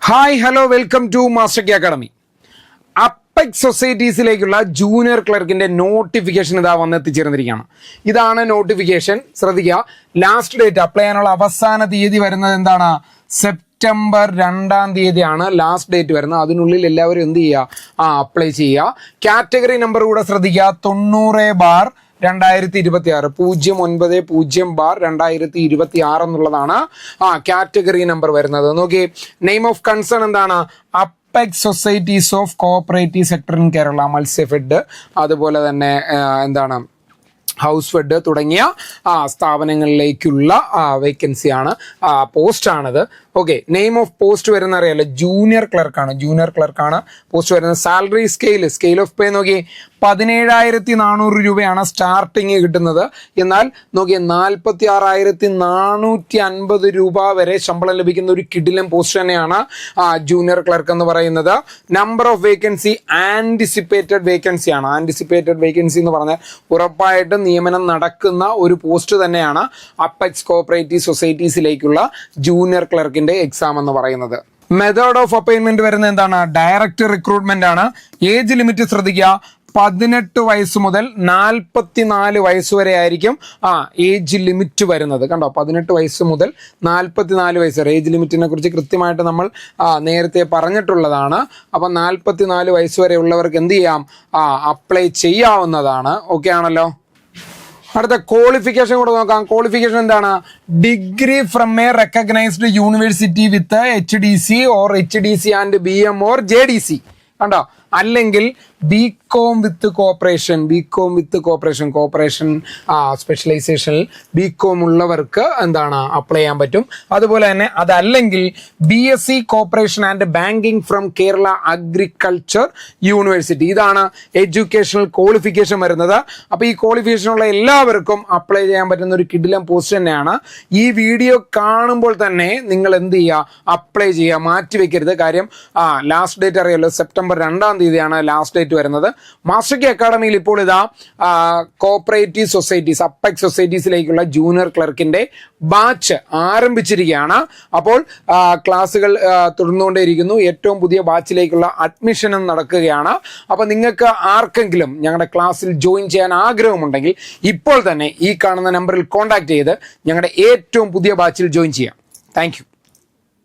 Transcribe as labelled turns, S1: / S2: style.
S1: Hi hello welcome to Master K academy. Apex സൊസൈറ്റീസിലേക്കുള്ള junior ക്ലർക്കിന്റെ notification ഇതാ വന്നെത്തിച്ചേർന്നിരിക്കുകയാണ്. ഇതാണ് നോട്ടിഫിക്കേഷൻ. ശ്രദ്ധിക്കുക, ലാസ്റ്റ് ഡേറ്റ് അപ്ലൈ ചെയ്യാനുള്ള അവസാന തീയതി വരുന്നത് എന്താണ്? സെപ്റ്റംബർ 2 ലാസ്റ്റ് ഡേറ്റ് വരുന്നത്. അതിനുള്ളിൽ എല്ലാവരും എന്ത് ചെയ്യുക? അപ്ലൈ ചെയ്യുക. കാറ്റഗറി നമ്പർ കൂടെ ശ്രദ്ധിക്കുക, 90/2026 090/2026 എന്നുള്ളതാണ് കാറ്റഗറി നമ്പർ വരുന്നത്. നോക്കി, നെയിം ഓഫ് കൺസേൺ എന്താണ്? Apex societies of cooperative sector in Kerala, Matsyafed, അതുപോലെ തന്നെ എന്താണ് ഹൗസ് ഫെഡ് തുടങ്ങിയ സ്ഥാപനങ്ങളിലേക്കുള്ള വേക്കൻസിയാണ്, പോസ്റ്റാണിത്. ഓക്കെ, നെയിം ഓഫ് പോസ്റ്റ് വരുന്ന അറിയാലോ, ജൂനിയർ ക്ലർക്കാണ് പോസ്റ്റ് വരുന്നത്. സാലറി സ്കെയിൽ ഓഫ് പേ നോക്കി, 17,400 രൂപയാണ് സ്റ്റാർട്ടിങ് കിട്ടുന്നത്. എന്നാൽ നോക്കിയേ, 46,450 രൂപ വരെ ശമ്പളം ലഭിക്കുന്ന ഒരു കിടിലൻ പോസ്റ്റ് തന്നെയാണ് ജൂനിയർ ക്ലർക്ക് എന്ന് പറയുന്നത്. നമ്പർ ഓഫ് വേക്കൻസി ആൻറ്റിസിപ്പേറ്റഡ് വേക്കൻസിയാണ്. ആൻറ്റിസിപ്പേറ്റഡ് വേക്കൻസി എന്ന് പറഞ്ഞാൽ ഉറപ്പായിട്ടും നിയമനം നടക്കുന്ന ഒരു പോസ്റ്റ് തന്നെയാണ് അപ്പെക്സ് കോഓപ്പറേറ്റീവ് സൊസൈറ്റീസിലേക്കുള്ള ജൂനിയർ ക്ലർക്കിന്റെ എക്സാം എന്ന് പറയുന്നത്. മെത്തേഡ് ഓഫ് അപ്പോയിന്റ്മെന്റ് വരുന്നത് എന്താണ്? ഡയറക്റ്റ് റിക്രൂട്ട്മെന്റ് ആണ്. ഏജ് ലിമിറ്റ് ശ്രദ്ധിക്കുക, 18 വയസ്സ് മുതൽ 44 വയസ്സ് വരെ ആയിരിക്കും ഏജ് ലിമിറ്റ് വരുന്നത്. കണ്ടോ, 18 വയസ്സ് മുതൽ 44 വയസ്സ് വരെ. ഏജ് ലിമിറ്റിനെ കുറിച്ച് കൃത്യമായിട്ട് നമ്മൾ നേരത്തെ പറഞ്ഞിട്ടുള്ളതാണ്. അപ്പം 44 വയസ്സ് വരെ ഉള്ളവർക്ക് എന്ത് ചെയ്യാം? അപ്ലൈ ചെയ്യാവുന്നതാണ്. ഓക്കെ ആണല്ലോ. അടുത്ത ക്വാളിഫിക്കേഷൻ കൂടെ നോക്കാം. ക്വാളിഫിക്കേഷൻ എന്താണ്? Degree from A recognised university with HDC or HDC and BM or JDC. കണ്ടോ, അല്ലെങ്കിൽ ബികോം വിത്ത് കോപ്പറേഷൻ സ്പെഷ്യലൈസേഷനിൽ ബികോം ഉള്ളവർക്ക് എന്താണ് അപ്ലൈ ചെയ്യാൻ പറ്റും. അതുപോലെ തന്നെ അതല്ലെങ്കിൽ BSc cooperation and banking from Kerala agriculture university. ഇതാണ് എഡ്യൂക്കേഷണൽ ക്വാളിഫിക്കേഷൻ വരുന്നത്. അപ്പോൾ ഈ ക്വാളിഫിക്കേഷനുള്ള എല്ലാവർക്കും അപ്ലൈ ചെയ്യാൻ പറ്റുന്ന ഒരു കിടിലൻ പോസ്റ്റ് തന്നെയാണ്. ഈ വീഡിയോ കാണുമ്പോൾ തന്നെ നിങ്ങൾ എന്ത് ചെയ്യുക? അപ്ലൈ ചെയ്യുക, മാറ്റി വെക്കരുത്. കാര്യം ലാസ്റ്റ് ഡേറ്റ് അറിയാലോ, സെപ്റ്റംബർ 2 ലാസ്റ്റ് ഡേറ്റ് വരുന്നത്. മാസ്റ്റർ കെ അക്കാഡമിയിൽ ഇപ്പോൾ ഇതാ കോഓപ്പറേറ്റീവ് സൊസൈറ്റീസ്, അപ്പെക്സ് സൊസൈറ്റീസിലേക്കുള്ള ജൂനിയർ ക്ലർക്കിന്റെ ബാച്ച് ആരംഭിച്ചിരിക്കുകയാണ്. അപ്പോൾ ക്ലാസ്സുകൾ തുടർന്നുകൊണ്ടേയിരിക്കുന്നു. ഏറ്റവും പുതിയ ബാച്ചിലേക്കുള്ള അഡ്മിഷനും നടക്കുകയാണ്. അപ്പോൾ നിങ്ങൾക്ക് ആർക്കെങ്കിലും ഞങ്ങളുടെ ക്ലാസ്സിൽ ജോയിൻ ചെയ്യാൻ ആഗ്രഹമുണ്ടെങ്കിൽ ഇപ്പോൾ തന്നെ ഈ കാണുന്ന നമ്പറിൽ കോൺടാക്ട് ചെയ്ത് ഞങ്ങളുടെ ഏറ്റവും പുതിയ ബാച്ചിൽ ജോയിൻ ചെയ്യാം. Thank you.